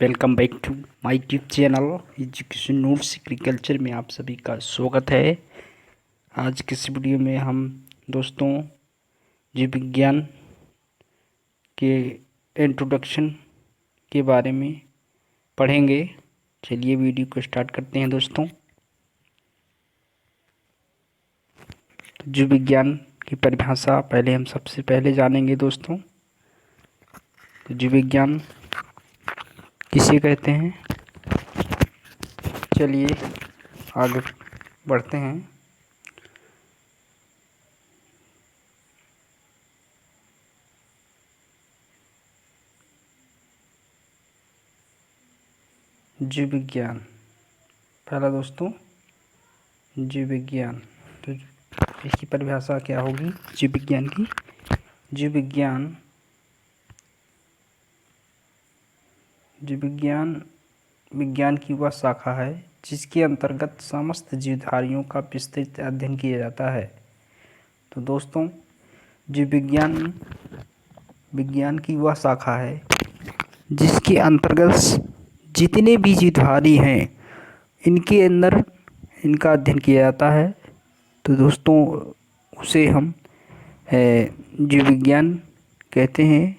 Welcome back to my YouTube channel education notes agriculture में आप सभी का स्वागत है। आज के इस वीडियो में हम दोस्तों जीव विज्ञान के इंट्रोडक्शन के बारे में पढ़ेंगे। चलिए वीडियो को स्टार्ट करते हैं दोस्तों। तो जीव विज्ञान की परिभाषा पहले हम सबसे पहले जानेंगे दोस्तों। तो जीव विज्ञान किसे कहते हैं, चलिए आगे बढ़ते हैं। जीव विज्ञान पहला दोस्तों, जीव विज्ञान। तो इसकी परिभाषा क्या होगी जीव विज्ञान की? जीव विज्ञान विज्ञान की वह शाखा है जिसके अंतर्गत समस्त जीवधारियों का विस्तृत अध्ययन किया जाता है। तो दोस्तों, जीव विज्ञान की वह शाखा है जिसके अंतर्गत जितने भी जीवधारी हैं इनके अंदर इनका अध्ययन किया जाता है। तो दोस्तों, उसे हम जीव विज्ञान कहते हैं।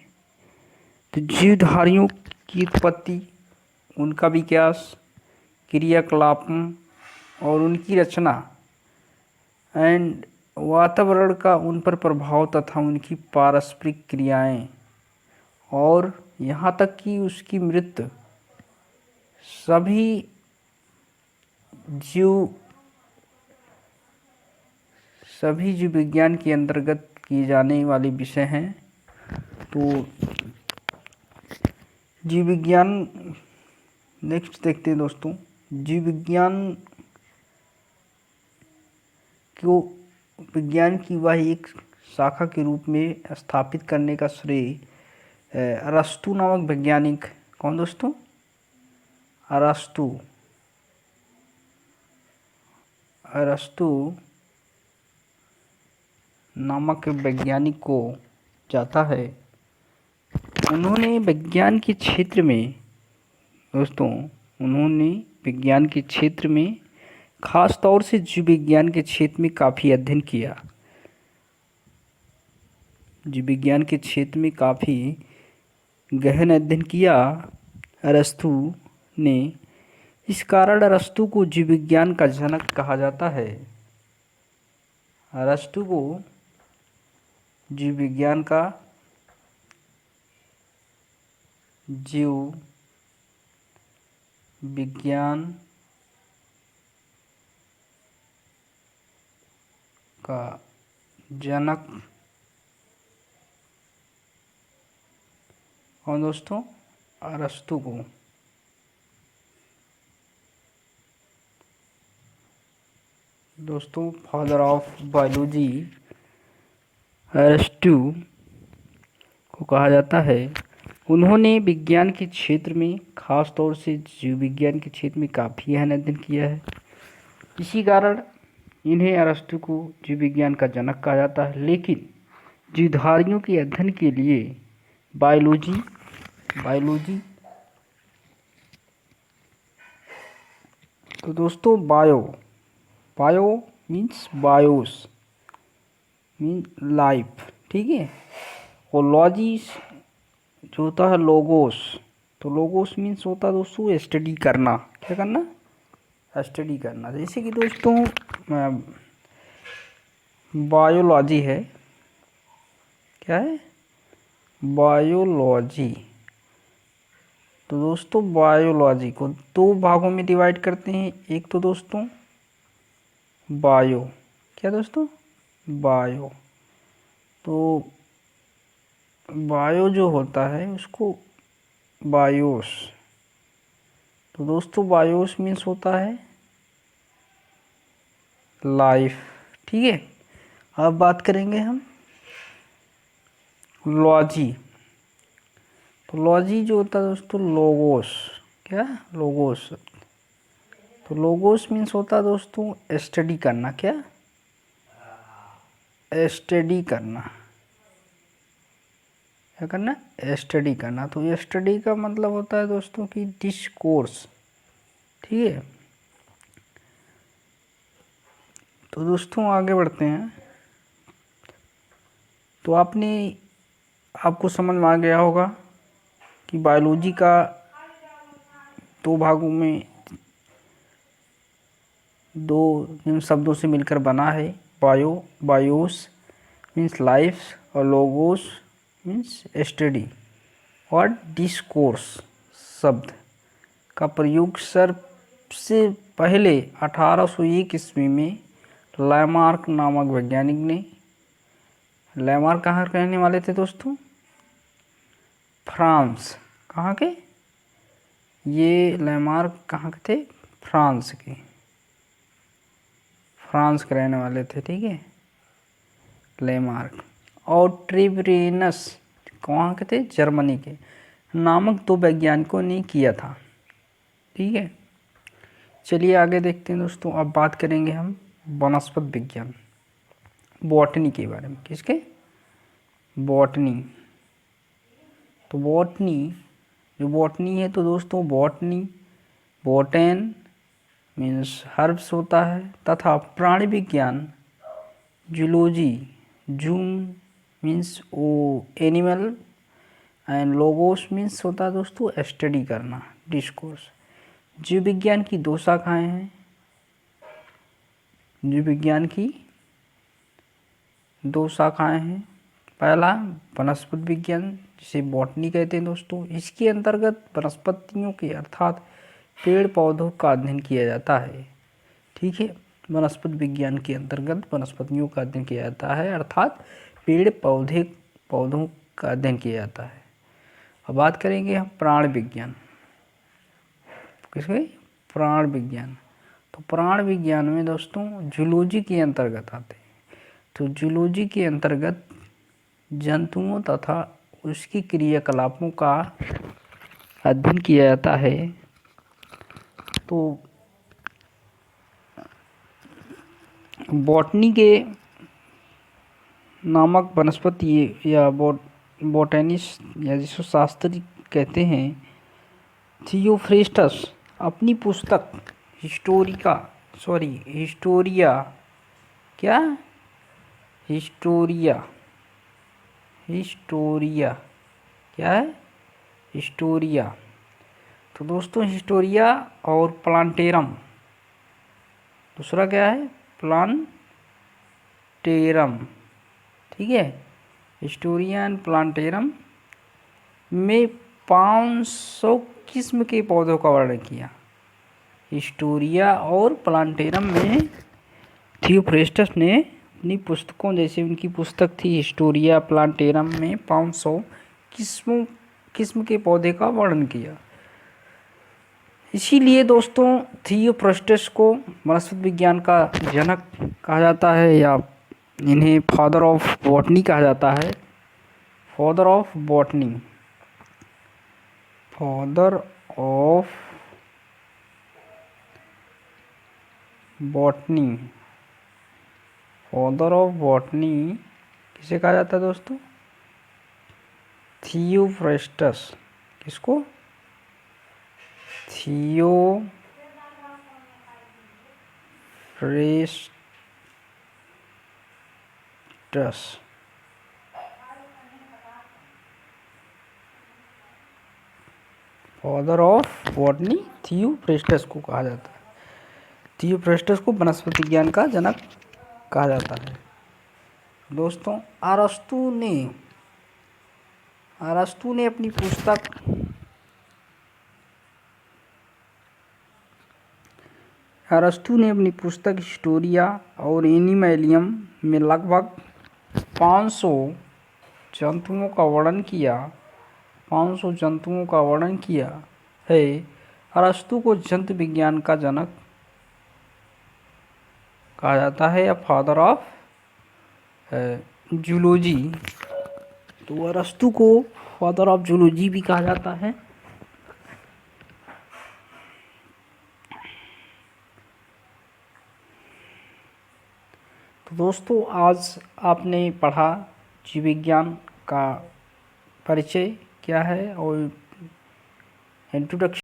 तो जीवधारियों की उत्पत्ति, उनका विकास, क्रियाकलाप और उनकी रचना एंड वातावरण का उन पर प्रभाव तथा उनकी पारस्परिक क्रियाएं और यहाँ तक कि उसकी मृत्यु सभी जीव विज्ञान के अंतर्गत किए जाने वाले विषय हैं। तो जीव विज्ञान नेक्स्ट देखते हैं दोस्तों। जीव विज्ञान को विज्ञान की वह एक शाखा के रूप में स्थापित करने का श्रेय अरस्तु नामक वैज्ञानिक, कौन दोस्तों? अरस्तु नामक वैज्ञानिक को जाता है। उन्होंने विज्ञान के क्षेत्र में खास तौर से जीव विज्ञान के क्षेत्र में काफ़ी अध्ययन किया। जीव विज्ञान के क्षेत्र में काफ़ी गहन अध्ययन किया अरस्तु ने। इस कारण अरस्तु को जीव विज्ञान का जनक कहा जाता है। अरस्तु को जीव विज्ञान का जनक कौन दोस्तों? अरस्तु को। दोस्तों, फादर ऑफ बायोलॉजी अरस्तु को कहा जाता है। उन्होंने विज्ञान के क्षेत्र में खास तौर से जीव विज्ञान के क्षेत्र में काफ़ी गहन अध्ययन किया है। इसी कारण इन्हें अरस्तु को जीव विज्ञान का जनक कहा जाता है। लेकिन जीवधारियों के अध्ययन के लिए बायोलॉजी तो दोस्तों, bio means BIOS mean life, ठीक है। और लॉजी जो होता है लोगोस, तो लोगोस मीन्स होता है दोस्तों स्टडी करना। क्या करना? स्टडी करना। जैसे कि दोस्तों बायोलॉजी है, क्या है? बायोलॉजी। तो दोस्तों, बायोलॉजी को दो भागों में डिवाइड करते हैं। एक तो दोस्तों बायो, क्या दोस्तों? बायो। तो बायो जो होता है उसको बायोस। तो दोस्तों, बायोस मीन्स होता है लाइफ, ठीक है। अब बात करेंगे हम लॉजी। तो लॉजी जो होता है दोस्तों लोगोस, क्या? लोगोस। तो लोगोस मीन्स होता है दोस्तों स्टडी करना। क्या? स्टडी करना। क्या करना, स्टडी करना। तो स्टडी का मतलब होता है दोस्तों कि डिस्कोर्स, ठीक है। तो दोस्तों आगे बढ़ते हैं। तो आपको समझ में आ गया होगा कि बायोलॉजी का दो भागों में, दो जिन शब्दों से मिलकर बना है, बायोस मीन्स लाइफ और लोगोस मीन्स स्टडी, और डिस्कोर्स शब्द का प्रयोग सबसे पहले 1801 ईस्वी में लैमार्क नामक वैज्ञानिक ने, लैमार्क कहाँ रहने वाले थे दोस्तों, फ्रांस। कहाँ के, ये लैमार्क कहाँ के थे, फ्रांस के, फ्रांस के रहने वाले थे, ठीक है, लैमार्क। और ट्रिब्रेनस कहाँ के थे, जर्मनी के, नामक दो वैज्ञानिकों ने किया था, ठीक है। चलिए आगे देखते हैं दोस्तों। अब बात करेंगे हम वनस्पति विज्ञान, बॉटनी के बारे में। किसके, बॉटनी। तो बॉटनी, जो बॉटनी है तो दोस्तों बॉटनी, बॉटेन मीन्स हर्ब्स होता है, तथा प्राणी विज्ञान zoology, zoom means oh animal, and logos means होता है दोस्तों स्टडी करना, डिस्कोर्स। जीव विज्ञान की दो शाखाएं हैं, जीव विज्ञान की दो शाखाएं हैं। पहला वनस्पति विज्ञान जिसे बॉटनी कहते हैं दोस्तों, इसके अंतर्गत वनस्पतियों के अर्थात पेड़ पौधों का अध्ययन किया जाता है, ठीक है। वनस्पति विज्ञान के अंतर्गत वनस्पतियों का अध्ययन किया जाता है, अर्थात पेड़ पौधों का अध्ययन किया जाता है। अब बात करेंगे हम प्राण विज्ञान, किसके, प्राण विज्ञान। तो प्राण विज्ञान में दोस्तों जूलॉजी के अंतर्गत आते हैं। तो जूलॉजी के अंतर्गत जंतुओं तथा उसकी क्रियाकलापों का अध्ययन किया जाता है। तो बॉटनी के नामक वनस्पति या बॉटेनिस्ट या जिसको शास्त्री कहते हैं, थियोफ्रेस्टस अपनी पुस्तक हिस्टोरिया, क्या, हिस्टोरिया क्या है, हिस्टोरिया। तो दोस्तों हिस्टोरिया और प्लांटेरम, दूसरा क्या है, प्लांटेरम, ठीक है। हिस्टोरिया एंड प्लांटेरम में 500 किस्म के पौधों का वर्णन किया। हिस्टोरिया और प्लांटेरम में थियोफ्रेस्टस ने अपनी पुस्तकों, जैसे उनकी पुस्तक थी हिस्टोरिया प्लांटेरम में 500 किस्म के पौधे का वर्णन किया। इसीलिए दोस्तों थियोफ्रेस्टस को वनस्पति विज्ञान का जनक कहा जाता है, या इन्हें फादर ऑफ बॉटनी कहा जाता है, father of botany, father of botany, father of botany किसे कहा जाता है दोस्तों, थियोफ्रेस्टस। किसको, Theophrastus. Father of botany Theophrastus को कहा जाता है। थियोफ्रेस्टस को वनस्पति विज्ञान का जनक कहा जाता है। दोस्तों अरस्तु ने अपनी पुस्तक हिस्टोरिया और एनिमैलियम में लगभग 500 जंतुओं का वर्णन किया है। अरस्तु को जंतु विज्ञान का जनक कहा जाता है, या फादर ऑफ जूलॉजी। तो अरस्तु को फादर ऑफ जूलॉजी भी कहा जाता है। तो दोस्तों आज आपने पढ़ा जीव विज्ञान का परिचय क्या है और इंट्रोडक्शन